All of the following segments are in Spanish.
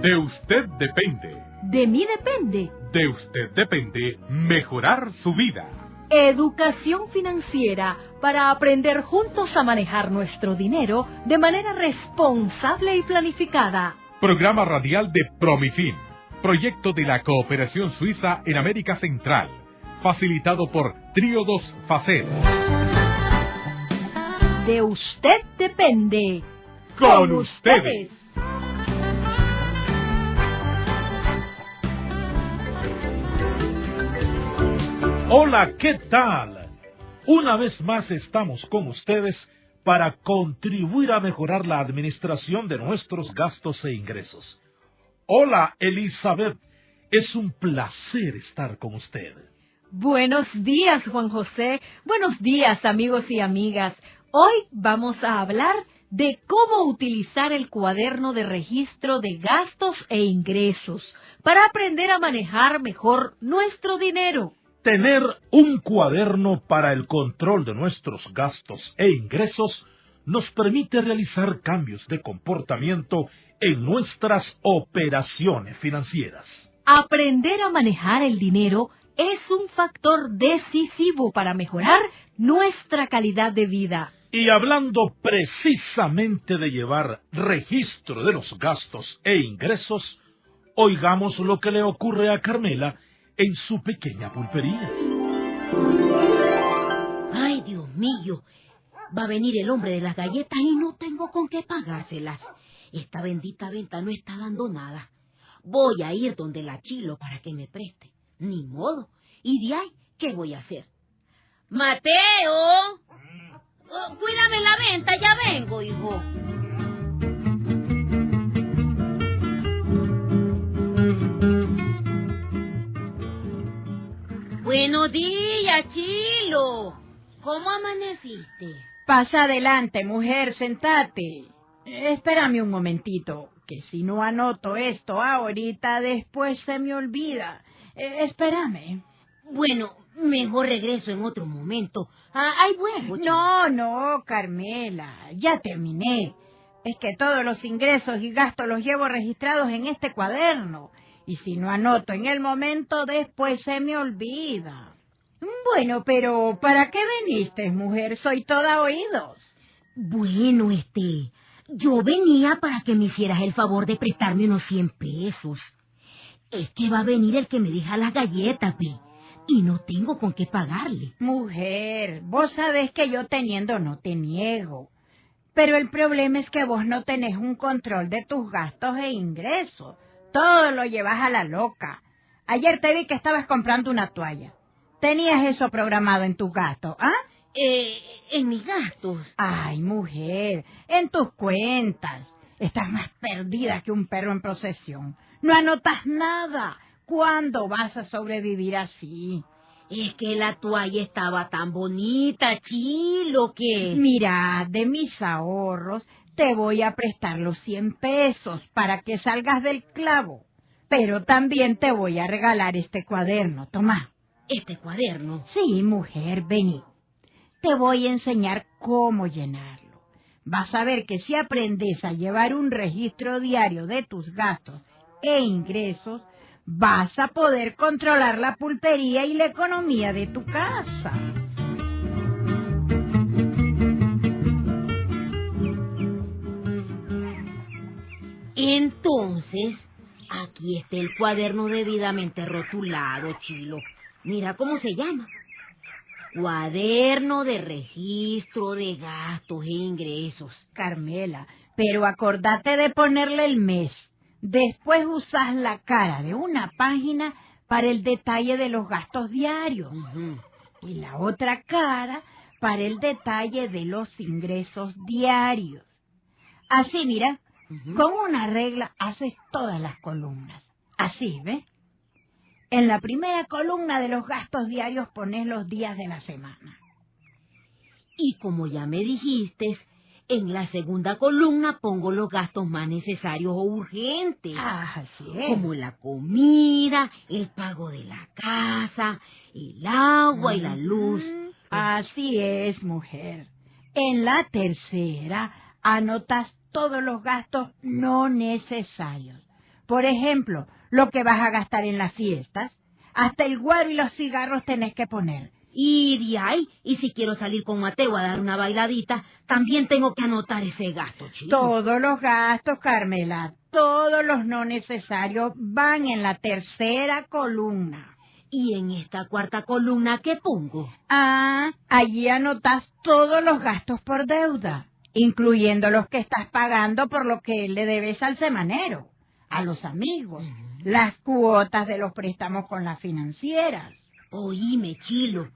De usted depende. De mí depende. De usted depende mejorar su vida. Educación financiera para aprender juntos a manejar nuestro dinero de manera responsable y planificada. Programa radial de Promifin, proyecto de la cooperación suiza en América Central, facilitado por Tríodos Facet. De usted depende. Con ustedes. Hola, ¿qué tal? Una vez más estamos con ustedes para contribuir a mejorar la administración de nuestros gastos e ingresos. Hola, Elizabeth. Es un placer estar con usted. Buenos días, Juan José. Buenos días, amigos y amigas. Hoy vamos a hablar de cómo utilizar el cuaderno de registro de gastos e ingresos para aprender a manejar mejor nuestro dinero. Tener un cuaderno para el control de nuestros gastos e ingresos nos permite realizar cambios de comportamiento en nuestras operaciones financieras. Aprender a manejar el dinero es un factor decisivo para mejorar nuestra calidad de vida. Y hablando precisamente de llevar registro de los gastos e ingresos, oigamos lo que le ocurre a Carmela en su pequeña pulpería. Ay, Dios mío, va a venir el hombre de las galletas y no tengo con qué pagárselas. Esta bendita venta no está dando nada. Voy a ir donde la Chilo para que me preste. Ni modo. ¿Y de ahí qué voy a hacer? ¡Mateo! Cuídame la venta, ya vengo, hijo. Buenos días, Chilo. ¿Cómo amaneciste? Pasa adelante, mujer, sentate. Espérame un momentito, que si no anoto esto ahorita, después se me olvida. Espérame. Bueno, mejor regreso en otro momento. Ahí vuelvo. No, Carmela, ya terminé. Es que todos los ingresos y gastos los llevo registrados en este cuaderno. Y si no anoto en el momento, después se me olvida. Bueno, pero ¿para qué viniste, mujer? Soy toda oídos. Bueno, yo venía para que me hicieras el favor de prestarme unos 100 pesos. Es que va a venir el que me deja las galletas, y no tengo con qué pagarle. Mujer, vos sabés que yo teniendo no te niego. Pero el problema es que vos no tenés un control de tus gastos e ingresos. Todo lo llevas a la loca. Ayer te vi que estabas comprando una toalla. ¿Tenías eso programado en tus gastos, ah? En mis gastos. Ay, mujer, en tus cuentas. Estás más perdida que un perro en procesión. No anotas nada. ¿Cuándo vas a sobrevivir así? Es que la toalla estaba tan bonita, Chilo, que... Mira, de mis ahorros te voy a prestar los 100 pesos para que salgas del clavo. Pero también te voy a regalar este cuaderno, toma. ¿Este cuaderno? Sí, mujer, vení. Te voy a enseñar cómo llenarlo. Vas a ver que si aprendes a llevar un registro diario de tus gastos e ingresos, vas a poder controlar la pulpería y la economía de tu casa. Entonces, aquí está el cuaderno debidamente rotulado, Chilo. Mira cómo se llama. Cuaderno de registro de gastos e ingresos. Carmela, pero acordate de ponerle el mes. Después usas la cara de una página para el detalle de los gastos diarios. Y la otra cara para el detalle de los ingresos diarios. Así, mira, con una regla haces todas las columnas. Así, ¿ves? En la primera columna de los gastos diarios pones los días de la semana. Y como ya me dijiste, en la segunda columna pongo los gastos más necesarios o urgentes. Así es. Como la comida, el pago de la casa, el agua y la luz. Así es, mujer. En la tercera anotas todos los gastos no necesarios. Por ejemplo, lo que vas a gastar en las fiestas. Hasta el guaro y los cigarros tenés que poner. Y de ahí, y si quiero salir con Mateo a dar una bailadita, también tengo que anotar ese gasto, Chilo. Todos los gastos, Carmela, todos los no necesarios van en la tercera columna. ¿Y en esta cuarta columna qué pongo? Allí anotas todos los gastos por deuda, incluyendo los que estás pagando por lo que le debes al semanero, a los amigos, las cuotas de los préstamos con las financieras. Oíme, Chilo.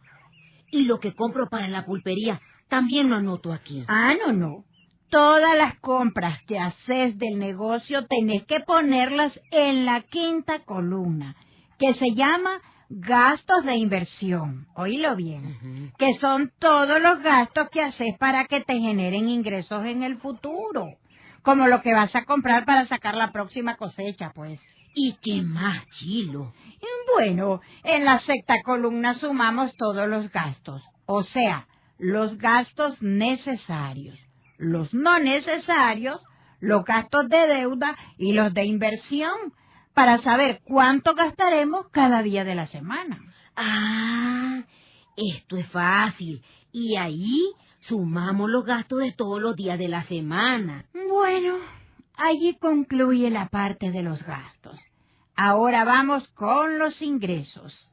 Y lo que compro para la pulpería, también lo anoto aquí. No. Todas las compras que haces del negocio tenés que ponerlas en la quinta columna, que se llama gastos de inversión. Oílo bien. Que son todos los gastos que haces para que te generen ingresos en el futuro. Como lo que vas a comprar para sacar la próxima cosecha, pues. ¿Y qué más, Chilo? Bueno, en la sexta columna sumamos todos los gastos, o sea, los gastos necesarios, los no necesarios, los gastos de deuda y los de inversión, para saber cuánto gastaremos cada día de la semana. Esto es fácil. Y ahí sumamos los gastos de todos los días de la semana. Bueno, allí concluye la parte de los gastos. Ahora vamos con los ingresos.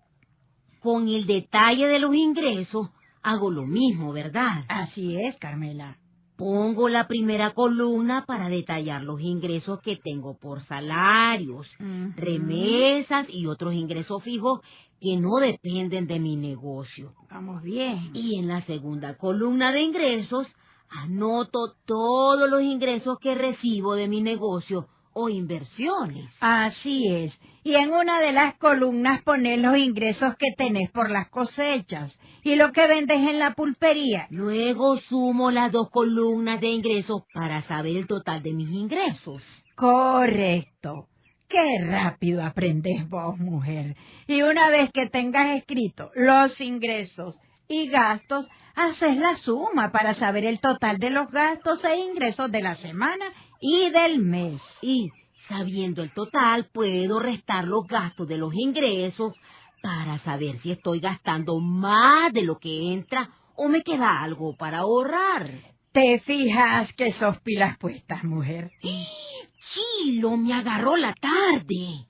Con el detalle de los ingresos hago lo mismo, ¿verdad? Así es, Carmela. Pongo la primera columna para detallar los ingresos que tengo por salarios, remesas y otros ingresos fijos que no dependen de mi negocio. Vamos bien. Y en la segunda columna de ingresos anoto todos los ingresos que recibo de mi negocio o inversiones. Así es. Y en una de las columnas ponés los ingresos que tenés por las cosechas y lo que vendes en la pulpería. Luego sumo las dos columnas de ingresos para saber el total de mis ingresos. Correcto. ¡Qué rápido aprendés vos, mujer! Y una vez que tengas escrito los ingresos y gastos, haces la suma para saber el total de los gastos e ingresos de la semana y del mes. Y, sabiendo el total, puedo restar los gastos de los ingresos para saber si estoy gastando más de lo que entra o me queda algo para ahorrar. ¿Te fijas que sos pilas puestas, mujer? Chilo, me agarró la tarde.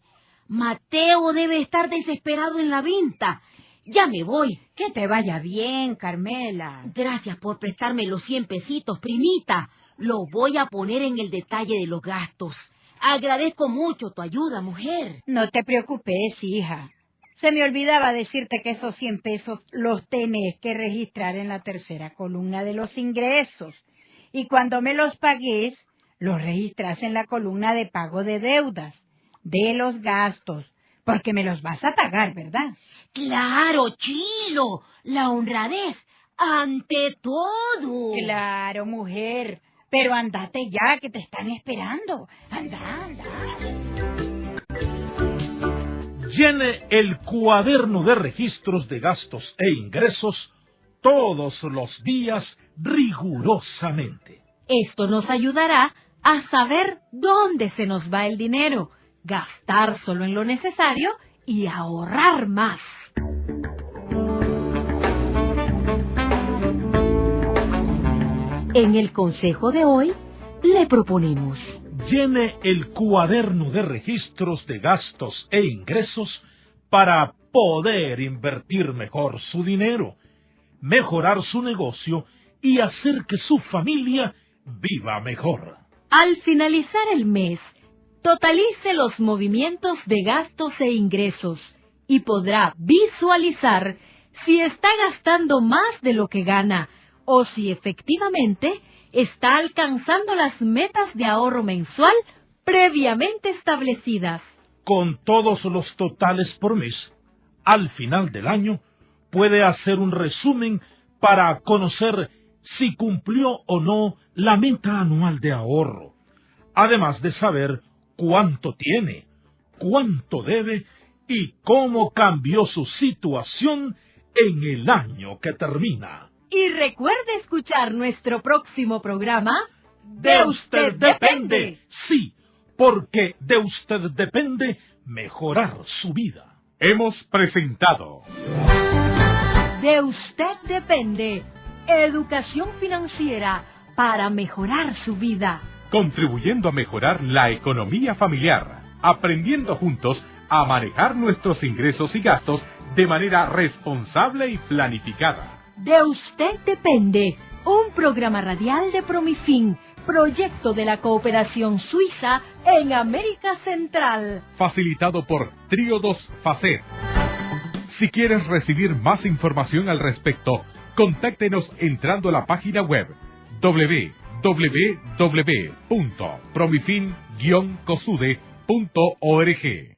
Mateo debe estar desesperado en la venta. Ya me voy. Que te vaya bien, Carmela. Gracias por prestarme los 100 pesitos, primita. Lo voy a poner en el detalle de los gastos. Agradezco mucho tu ayuda, mujer. No te preocupes, hija. Se me olvidaba decirte que esos 100 pesos los tenés que registrar en la tercera columna de los ingresos. Y cuando me los pagues, los registras en la columna de pago de deudas, de los gastos, porque me los vas a pagar, ¿verdad? Claro, Chilo, la honradez ante todo. Claro, mujer, pero andate ya, que te están esperando. Anda. Llene el cuaderno de registros de gastos e ingresos todos los días rigurosamente. Esto nos ayudará a saber dónde se nos va el dinero, gastar solo en lo necesario y ahorrar más. En el consejo de hoy le proponemos: llene el cuaderno de registros de gastos e ingresos para poder invertir mejor su dinero, mejorar su negocio y hacer que su familia viva mejor. Al finalizar el mes, totalice los movimientos de gastos e ingresos y podrá visualizar si está gastando más de lo que gana o si efectivamente está alcanzando las metas de ahorro mensual previamente establecidas. Con todos los totales por mes, al final del año, puede hacer un resumen para conocer si cumplió o no la meta anual de ahorro, además de saber cuánto tiene, cuánto debe y cómo cambió su situación en el año que termina. Y recuerde escuchar nuestro próximo programa. De usted depende. Sí, porque de usted depende mejorar su vida. Hemos presentado De usted depende educación financiera para mejorar su vida. Contribuyendo a mejorar la economía familiar, aprendiendo juntos a manejar nuestros ingresos y gastos de manera responsable y planificada. De usted depende un programa radial de Promifin, proyecto de la cooperación suiza en América Central. Facilitado por Tríodos Facet. Si quieres recibir más información al respecto, contáctenos entrando a la página web www.promifin-cosude.org.